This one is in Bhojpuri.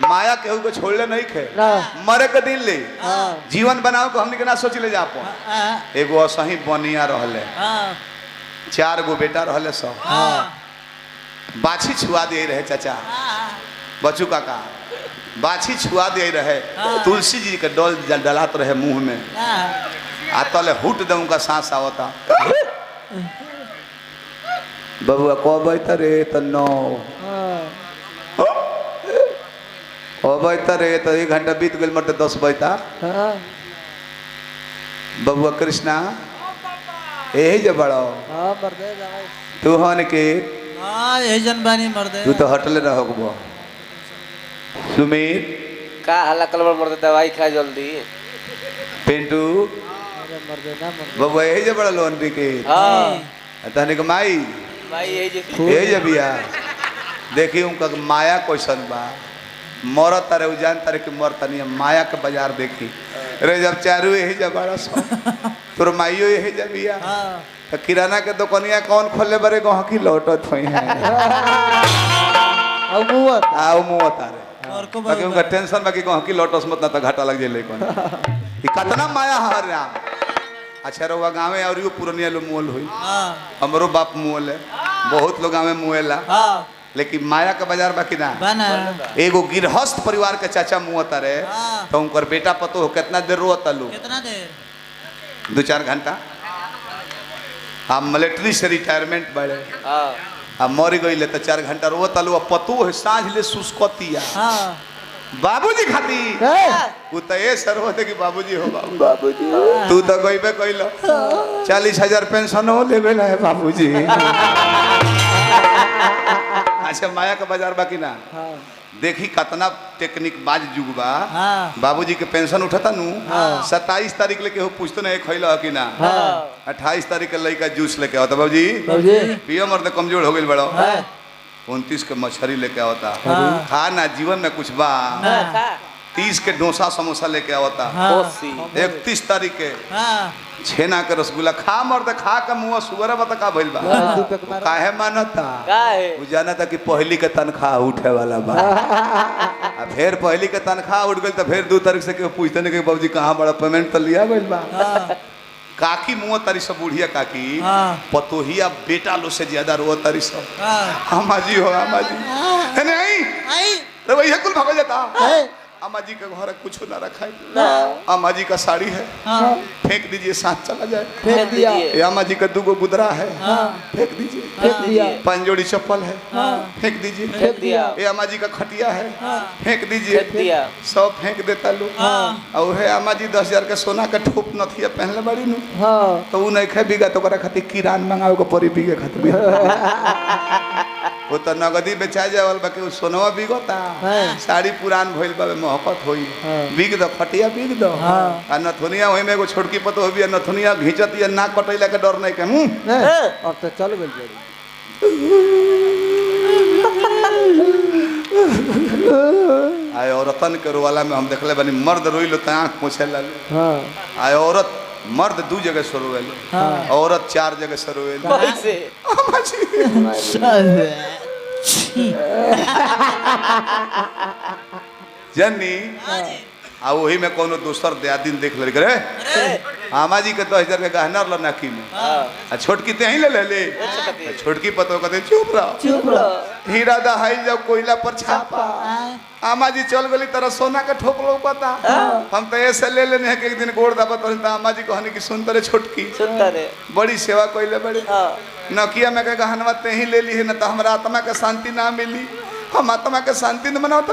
माया केहू को छोड़ले नहीं खे मरे के दिन ले जीवन बनाओ को हमने के ना सोच ले जा पो एगो असही बनिया रहले 4 गो बेटा रहले सब बाछी छुआ दे रहे चाचा बच्चू काका बाछी छुआ दे रहे तुलसी जी के डोल डलात रहे मुंह में आ तले हुट दे उनका सांस आवता बबुआ कब रे तो 9 रे तो 1 घंटा बीत गए मरते 10 बजता बबुआ कृष्णा यही जो बड़ो तू हन के तू तो हटले रहो सुमित का हल्ला कलवर मर दे दवाई खा जल्दी पिंटू बबुआ यही जो बड़ा लोन के तहने के माई यही जो बिया देखी उनका माया क्वेश्चन बा मरत तारे उजान तारे की मरता नहीं माया के बाजार देखी रे जब चारू यही जब बड़ा सो तोर माइयो यही जब बिया तो किराना के दुकानिया कौन खोले बरे गह की लौटत होई है आओ मुवत तारे बाकी उनका टेंशन बाकी गह की लौटस मत ना तो घाटा लग जेले कोन ई कितना माया हर राम अच्छा रहुआ गाँव और यो पुरनिया लो मोल हुई हमरो बाप मोल है बहुत लोग गाँव मुएला लेकिन माया का बाजार बाकी ना एगो गिरहस्थ परिवार के चाचा मुँहता रहे तो उनकर बेटा पतो हो कितना देर रोता लो कितना देर 2-4 घंटा हम मिलिट्री से रिटायरमेंट बढ़े अब मर गई तो 4 घंटा रोता लो पतो है सांझ ले सुस्कतिया बाबूजी खाती वो तो ये सर होते कि बाबूजी हो बाबूजी तू तो गईबे कइलो 40,000 पेंशन हो लेबे ना है बाबूजी अच्छा माया का बाजार बाकी ना देखी कितना टेक्निक बाज जुग बा बाबूजी के पेंशन उठता नु 27 तारीख लेके हो पूछतो ना खइलो कि ना 28 तारीख के लइका जूस लेके आवता बाबूजी पियो मर्द कमजोर हो गइल बड़ो 29 के मछली लेके आवता खाना जीवन में कुछ बा 30 के डोसा समोसा लेके आवता 31 तारीख के छेना के रसगुल्ला खा मर्द खा के मुँह सुगर बता का भइल बा काहे मानता उ जानता कि पहली के तनख्वाह उठे वाला बा आ फिर पहली के तनख्वाह उठ गई तो फिर 2 तारीख से के पूछते नहीं कि बाबूजी कहाँ बड़ा पेमेंट तो लिया गइल बा काकी मुँह तारी सब बुढ़िया काकी पतोहिया बेटा लो से ज्यादा रो तारी सब अम्मा जी हो अम्मा जी नहीं तो वही कुल भाग जाता अम्मा जी का घर कुछ ना रखा है अम्मा जी का साड़ी है फेंक दीजिए साथ चला जाए फेंक दिया अम्मा जी का 2 गो गुदरा है फेंक दीजिए फेंक दिया 5 जोड़ी चप्पल है फेंक दीजिए फेंक दिया अम्मा जी का खटिया है फेंक दीजिए सब फेंक देता लोग और है अम्मा जी 10,000 के सोना का ठोप नथिया पहनले बड़ी नु तो उ नहीं खे बिगा तो खातिर किरान मंगावे को परी बिगे खातिर वो तो नगदी बेचा जावल बाकी सोनवा बिगता साड़ी पुरान भइल बाबे महकत होई बिग दो खटिया बिग दो आ नथुनिया होई में एगो छोटकी पतो होबी नथुनिया घिंचत या नाक कटैला के डर नहीं के अब तो चल गेल आय औरतन के रोवाला में हम देखले बनी मर्द रोइलो त आंख पोछे लालो आय औरत मर्द 2 जगह से रोवेलो औरत 4 जगह से रोवेलो जन्नी आ वही में कोनो दूसर दिन देख ले रे आमा जी के 10,000 के गहना ल नाकी में आ छोटकी ते ही ले छोटकी पतो कहते चुप रहो हीरा दहाई जब कोयला पर छापा आमा जी चल गली तरह सोना के ठोक लो पता हम तो ऐसे ले लेने हैं कि एक दिन गोड़ दाबत तो आमा जी कहने की सुनते रे छोटकी बड़ी सेवा कोइले बड़ी नकिया में के गहनवा ते ही ले ली है न तो हमरा आत्मा के शांति ना मिली हम आत्मा के शांति न मनाओ तो